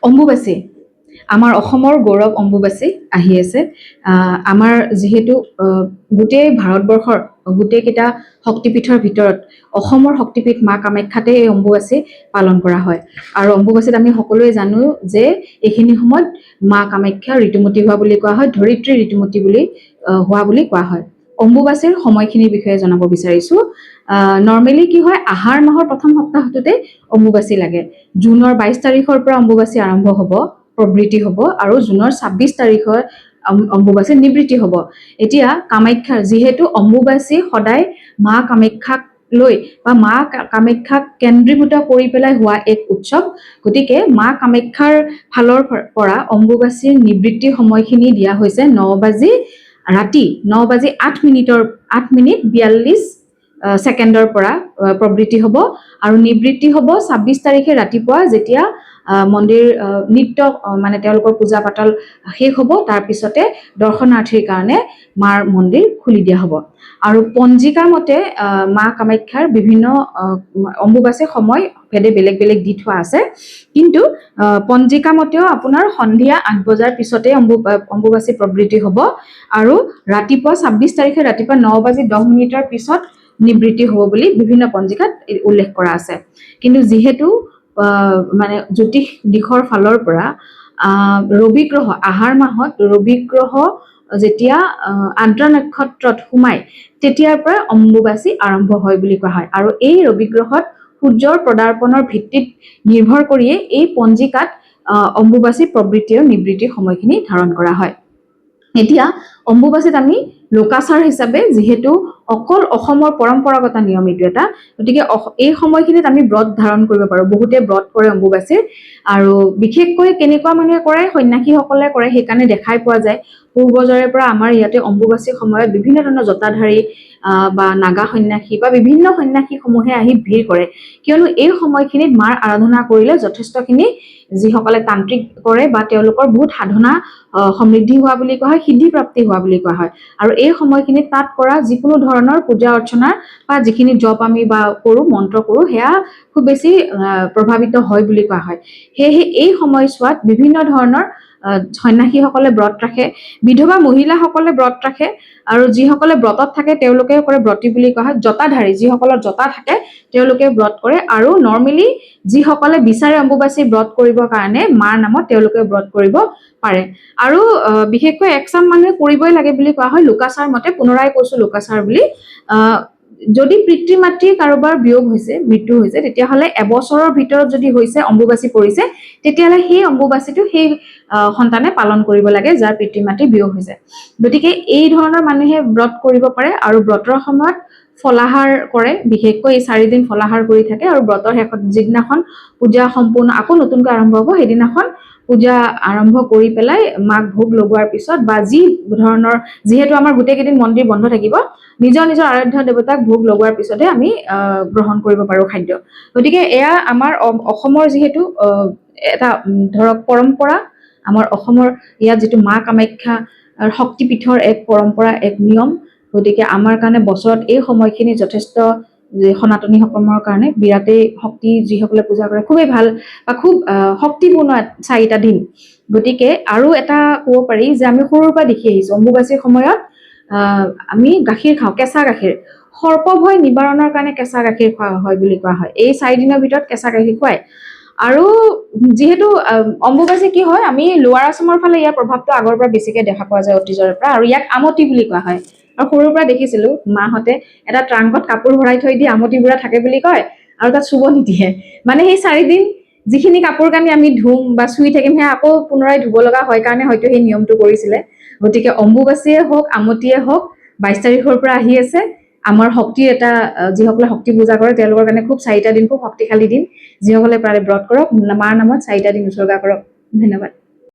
অম্বুবাচী আমাৰ অসমৰ গৌৰৱ অম্বুবাচী আহি আছে। আমাৰ যিহেতু গোটেই ভাৰতবৰ্ষৰ গোটেইকেইটা শক্তিপীঠৰ ভিতৰত অসমৰ শক্তিপীঠ মা কামাখ্যাতে এই অম্বুবাচী পালন কৰা হয়। আৰু অম্বুবাচীত আমি সকলোৱে জানো যে এইখিনি সময়ত মা কামাখ্যা ঋতুমতী হোৱা বুলি কোৱা হয়, ধৰিত্ৰী ঋতুমতী বুলি হোৱা বুলি কোৱা হয়। অম্বুবাচীৰ সময়খিনিৰ বিষয়ে জনাব বিচাৰিছো। নৰ্মেলি কি হয়, আহাৰ মাহৰ প্ৰথম সপ্তাহটোতে অম্বুবাচী লাগে। জুনৰ 22 তাৰিখৰ পৰা অম্বুবাচী আৰম্ভ হ'ব, প্ৰবৃত্তি হ'ব, আৰু জুনৰ 26 তাৰিখৰ অম্বুবাচী নিবৃত্তি হ'ব। এতিয়া কামাখ্যাৰ যিহেতু অম্বুবাচী সদায় মা কামাখ্যাক লৈ বা মা কামাখ্যাক কেন্দ্ৰীভূত কৰি পেলাই হোৱা এক উৎসৱ, গতিকে মা কামাখ্যাৰ ফালৰ পৰা অম্বুবাচীৰ নিবৃত্তি সময়খিনি দিয়া হৈছে ৰাতি 9:08:42 ছেকেণ্ডৰ পৰা প্ৰবৃত্তি হ'ব, আৰু নিবৃত্তি হ'ব 26 তাৰিখে ৰাতিপুৱা, যেতিয়া মন্দিৰ নিত্য মানে তেওঁলোকৰ পূজা পাতল শেষ হ'ব। তাৰপিছতে দৰ্শনাৰ্থীৰ কাৰণে মাৰ মন্দিৰ খুলি দিয়া হ'ব। আৰু পঞ্জিকা মতে মা কামাখ্যাৰ বিভিন্ন অম্বুবাচী সময় ভেদে বেলেগ বেলেগ দি থোৱা আছে, কিন্তু পঞ্জিকা মতেও আপোনাৰ সন্ধিয়া 8 বজাৰ পিছতে অম্বুবাচী প্ৰবৃত্তি হ'ব, আৰু ৰাতিপুৱা 26 তাৰিখে ৰাতিপুৱা 9:10 পিছত নিবৃত্তি হ'ব বুলি বিভিন্ন পঞ্জিকাত উল্লেখ কৰা আছে। কিন্তু যিহেতু মানে জ্যোতিষ দিশৰ ফালৰ পৰা ৰবি গ্ৰহ আহাৰ মাহত ৰবি গ্ৰহ যেতিয়া আদ্ৰা নক্ষত্ৰত সোমায়, তেতিয়াৰ পৰা অম্বুবাচী আৰম্ভ হয় বুলি কোৱা হয়। আৰু এই ৰবি গ্ৰহত সূৰ্যৰ পদাৰ্পণৰ ভিত্তিত নিৰ্ভৰ কৰিয়ে এই পঞ্জিকাত অম্বুবাচী প্ৰবৃত্তি আৰু নিবৃত্তিৰ সময়খিনি ধাৰণ কৰা হয়। এতিয়া অম্বুবাচীত আমি লোকাচাৰ হিচাপে, যিহেতু অকল অসমৰ পৰম্পৰাগত নিয়ম এইটো এটা, গতিকে এই সময়খিনিত আমি ব্ৰত ধাৰণ কৰিব পাৰোঁ। বহুতে ব্ৰত কৰে অম্বুবাচীৰ, আৰু বিশেষকৈ কেনেকুৱা মানুহে কৰে, সন্ন্যাসীসকলে কৰে, সেইকাৰণে দেখাই পোৱা যায় পূৰ্বজৰে পৰা আমাৰ ইয়াতে অম্বুবাচীৰ সময়ত বিভিন্ন ধৰণৰ জটাধাৰী বা নাগা সন্ন্যাসী বা বিভিন্ন সন্ন্যাসীসমূহে আহি ভিৰ কৰে, কিয়নো এই সময়খিনিত মাৰ আৰাধনা কৰিলে যথেষ্টখিনি যিসকলে তান্ত্ৰিক কৰে বা তেওঁলোকৰ বহুত সাধনা সমৃদ্ধি হোৱা বুলি কোৱা হয়, সিদ্ধি প্ৰাপ্তি হোৱা বুলি কোৱা হয়। আৰু এই সময়খিনিত তাত কৰা যিকোনো ধৰণৰ পূজা অৰ্চনা বা যিখিনি জপ আমি বা কৰোঁ, মন্ত্ৰ কৰোঁ, সেয়া খুব বেছি প্ৰভাৱিত হয় বুলি কোৱা হয়। সেয়েহে এই সময়ছোৱাত বিভিন্ন ধৰণৰ সন্ন্যাসীসকলে ব্ৰত ৰাখে, বিধৱা মহিলাসকলে ব্ৰত ৰাখে, আৰু যিসকলে ব্ৰতত থাকে তেওঁলোকেও কৰে, ব্ৰতী বুলি কোৱা হয়। জটাধাৰী যিসকলৰ জটা থাকে তেওঁলোকে ব্ৰত কৰে, আৰু নৰ্মেলি যিসকলে বিচাৰে অম্বুবাচী ব্ৰত কৰিবৰ কাৰণে মাৰ নামত, তেওঁলোকে ব্ৰত কৰিব পাৰে। আৰু বিশেষকৈ একচাম মানুহে কৰিবই লাগে বুলি কোৱা হয় লোকাচাৰ মতে। পুনৰাই কৈছো লোকাচাৰ বুলি। যদি পিতৃ মাতৃ কাৰোবাৰ বিয়োগ হৈছে, মৃত্যু হৈছে, তেতিয়াহ'লে এবছৰৰ ভিতৰত যদি হৈছে অম্বুবাচী পৰিছে, তেতিয়াহ'লে সেই অম্বুবাচীটো সেই সন্তানে পালন কৰিব লাগে যাৰ পিতৃ মাতৃ বিয়োগ হৈছে। গতিকে এই ধৰণৰ মানুহে ব্ৰত কৰিব পাৰে, আৰু ব্ৰতৰ সময়ত ফলাহাৰ কৰে, বিশেষকৈ এই 4 দিন ফলাহাৰ কৰি থাকে, আৰু ব্ৰতৰ শেষত যিদিনাখন পূজা সম্পূৰ্ণ আকৌ নতুনকৈ আৰম্ভ হ'ব, সেইদিনাখন পূজা আৰম্ভ কৰি পেলাই মাক ভোগ লগোৱাৰ পিছত, বা যি ধৰণৰ, যিহেতু আমাৰ গোটেই কেইদিন মন্দিৰ বন্ধ থাকিব, নিজৰ নিজৰ আৰাধ্য দেৱতাক ভোগ লগোৱাৰ পিছতহে আমি গ্ৰহণ কৰিব পাৰোঁ খাদ্য। গতিকে এয়া আমাৰ অসমৰ যিহেতু এটা ধৰক পৰম্পৰা, আমাৰ অসমৰ ইয়াত যিটো মা কামাখ্যা শক্তিপীঠৰ এক পৰম্পৰা, এক নিয়ম, গতিকে আমাৰ কাৰণে বছৰত এই সময়খিনি যথেষ্ট সনাতনীসকলৰ কাৰণে বিৰাটেই শক্তি, যিসকলে পূজা কৰে খুবেই ভাল বা খুব শক্তিপূৰ্ণ 4টা দিন। গতিকে আৰু এটা ক'ব পাৰি যে আমি সৰুৰ পৰা দেখি আহিছোঁ অম্বুবাচীৰ সময়ত আমি গাখীৰ খাওঁ, কেঁচা গাখীৰ। সৰ্পভয় নিবাৰণৰ কাৰণে কেঁচা গাখীৰ খোৱা হয় বুলি কোৱা হয়। এই 4 দিনৰ ভিতৰত কেঁচা গাখীৰ খুৱায়। আৰু যিহেতু অম্বুবাচী কি হয়, আমি লোৱাৰ আছামৰ ফালে ইয়াৰ প্ৰভাৱটো আগৰ পৰা বেছিকৈ দেখা পোৱা যায়, অতীজৰে পৰা, আৰু ইয়াক আমতি বুলি কোৱা হয়। আৰু সৰুৰ পৰা দেখিছিলোঁ মাহঁতে এটা ট্ৰাংকত কাপোৰ ভৰাই থৈ দিয়ে, আমতিবোৰা থাকে বুলি কয়, আৰু তাত চুব নিদিয়ে। মানে সেই 4 দিন যিখিনি কাপোৰ কানি আমি ধুম বা চুই থাকিম, সেয়া আকৌ পুনৰাই ধুব লগা হয় কাৰণে হয়তো সেই নিয়মটো কৰিছিলে। গতিকে অম্বুবাচীয়ে হওক, আমতিয়ে হওক, 22 তাৰিখৰ পৰা আহি আছে। আমাৰ শক্তিৰ এটা, যিসকলে শক্তি পূজা কৰে তেওঁলোকৰ কাৰণে খুব 4টা দিন খুব শক্তিশালী দিন। যিসকলে পাৰে ব্ৰত কৰক, মাৰ নামত 4টা দিন উৎসৰ্গা কৰক। ধন্যবাদ।